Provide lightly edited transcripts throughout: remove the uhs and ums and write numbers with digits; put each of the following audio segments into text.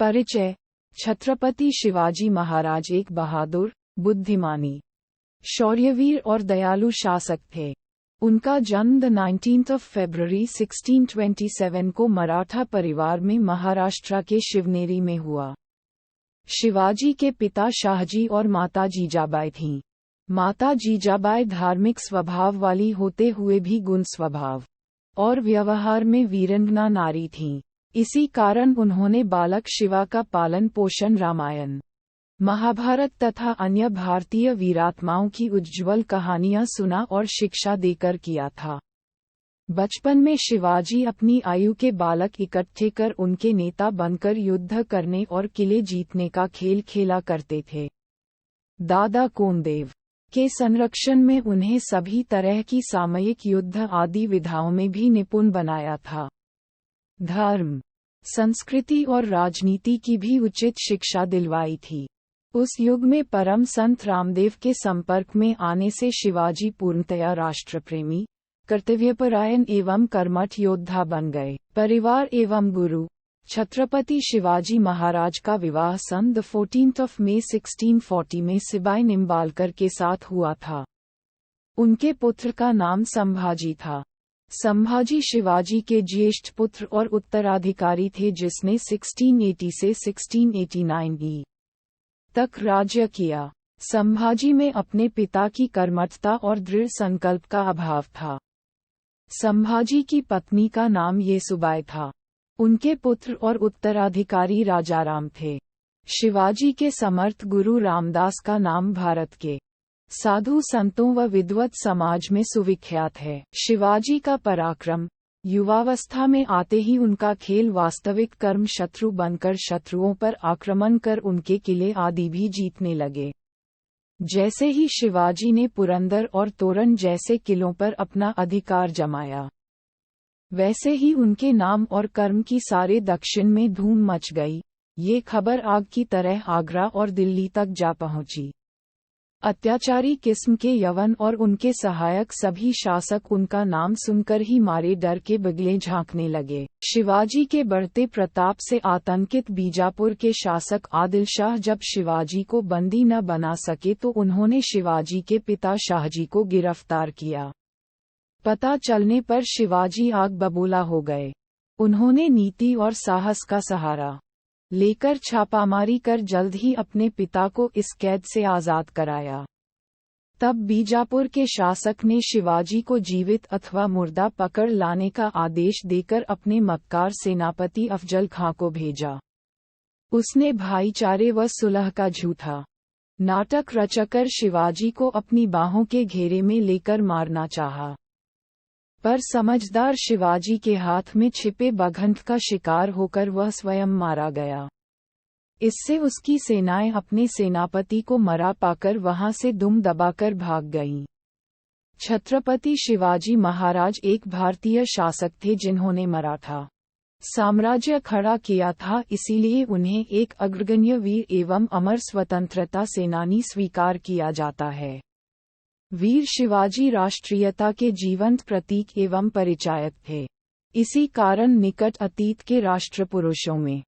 परिचय। छत्रपति शिवाजी महाराज एक बहादुर, बुद्धिमानी, शौर्यवीर और दयालु शासक थे। उनका जन्म 19 फरवरी 1627 को मराठा परिवार में महाराष्ट्र के शिवनेरी में हुआ। शिवाजी के पिता शाहजी और माता जीजाबाई थीं। माता जीजाबाई धार्मिक स्वभाव वाली होते हुए भी गुण स्वभाव और व्यवहार में वीरांगना नारी थीं। इसी कारण उन्होंने बालक शिवा का पालन पोषण रामायण, महाभारत तथा अन्य भारतीय वीरात्माओं की उज्ज्वल कहानियां सुना और शिक्षा देकर किया था। बचपन में शिवाजी अपनी आयु के बालक इकट्ठे कर उनके नेता बनकर युद्ध करने और किले जीतने का खेल खेला करते थे। दादा कोंडेव के संरक्षण में उन्हें सभी तरह की सामयिक युद्ध आदि विधाओं में भी निपुण बनाया था। धर्म, संस्कृति और राजनीति की भी उचित शिक्षा दिलवाई थी। उस युग में परम संत रामदेव के संपर्क में आने से शिवाजी पूर्णतया राष्ट्रप्रेमी, कर्तव्यपरायण एवं कर्मठ योद्धा बन गए। परिवार एवं गुरु। छत्रपति शिवाजी महाराज का विवाह सन 14 मई 1640 में सिबाई निम्बालकर के साथ हुआ था। उनके पुत्र का नाम संभाजी था। संभाजी शिवाजी के ज्येष्ठ पुत्र और उत्तराधिकारी थे, जिसने 1680 से 1689 तक राज्य किया। संभाजी में अपने पिता की कर्मठता और दृढ़ संकल्प का अभाव था। संभाजी की पत्नी का नाम येसुबाई था। उनके पुत्र और उत्तराधिकारी राजाराम थे। शिवाजी के समर्थ गुरु रामदास का नाम भारत के साधु संतों व विद्वत समाज में सुविख्यात है। शिवाजी का पराक्रम। युवावस्था में आते ही उनका खेल वास्तविक कर्म शत्रु बनकर शत्रुओं पर आक्रमण कर उनके किले आदि भी जीतने लगे। जैसे ही शिवाजी ने पुरंदर और तोरण जैसे किलों पर अपना अधिकार जमाया, वैसे ही उनके नाम और कर्म की सारे दक्षिण में धूम मच गई। ये खबर आग की तरह आगरा और दिल्ली तक जा पहुंची। अत्याचारी किस्म के यवन और उनके सहायक सभी शासक उनका नाम सुनकर ही मारे डर के बगले झांकने लगे। शिवाजी के बढ़ते प्रताप से आतंकित बीजापुर के शासक आदिल शाह जब शिवाजी को बंदी न बना सके तो उन्होंने शिवाजी के पिता शाहजी को गिरफ्तार किया। पता चलने पर शिवाजी आग बबूला हो गए। उन्होंने नीति और साहस का सहारा लेकर छापामारी कर जल्द ही अपने पिता को इस कैद से आज़ाद कराया। तब बीजापुर के शासक ने शिवाजी को जीवित अथवा मुर्दा पकड़ लाने का आदेश देकर अपने मक्कार सेनापति अफजल खां को भेजा। उसने भाईचारे व सुलह का झूठा नाटक रचकर शिवाजी को अपनी बाहों के घेरे में लेकर मारना चाहा, पर समझदार शिवाजी के हाथ में छिपे बघंट का शिकार होकर वह स्वयं मारा गया। इससे उसकी सेनाएं अपने सेनापति को मरा पाकर वहां से दुम दबाकर भाग गईं। छत्रपति शिवाजी महाराज एक भारतीय शासक थे जिन्होंने मराठा साम्राज्य खड़ा किया था, इसीलिए उन्हें एक अग्रगण्य वीर एवं अमर स्वतंत्रता सेनानी स्वीकार किया जाता है। वीर शिवाजी राष्ट्रीयता के जीवंत प्रतीक एवं परिचायक थे। इसी कारण निकट अतीत के राष्ट्रपुरुषों में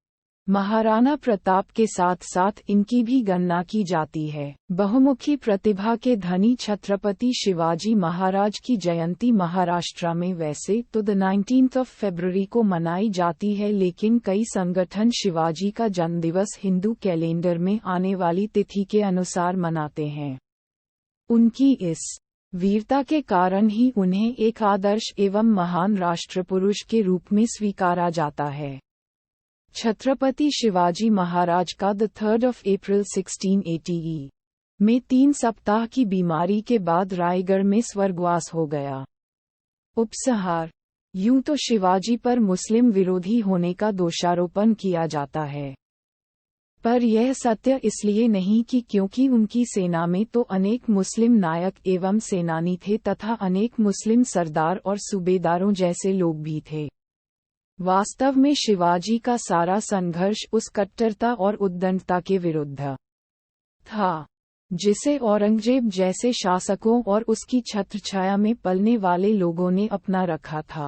महाराणा प्रताप के साथ साथ इनकी भी गणना की जाती है। बहुमुखी प्रतिभा के धनी छत्रपति शिवाजी महाराज की जयंती महाराष्ट्र में वैसे तो 19 फरवरी को मनाई जाती है, लेकिन कई संगठन शिवाजी का जन्मदिवस हिंदू कैलेंडर में आने वाली तिथि के अनुसार मनाते हैं। उनकी इस वीरता के कारण ही उन्हें एक आदर्श एवं महान राष्ट्रपुरुष के रूप में स्वीकारा जाता है। छत्रपति शिवाजी महाराज का 3 अप्रैल 1680 में 3 सप्ताह की बीमारी के बाद रायगढ़ में स्वर्गवास हो गया। उपसंहार। यूं तो शिवाजी पर मुस्लिम विरोधी होने का दोषारोपण किया जाता है, पर यह सत्य इसलिए नहीं कि क्योंकि उनकी सेना में तो अनेक मुस्लिम नायक एवं सेनानी थे तथा अनेक मुस्लिम सरदार और सूबेदारों जैसे लोग भी थे। वास्तव में शिवाजी का सारा संघर्ष उस कट्टरता और उद्दंडता के विरुद्ध था, जिसे औरंगजेब जैसे शासकों और उसकी छत्रछाया में पलने वाले लोगों ने अपना रखा था।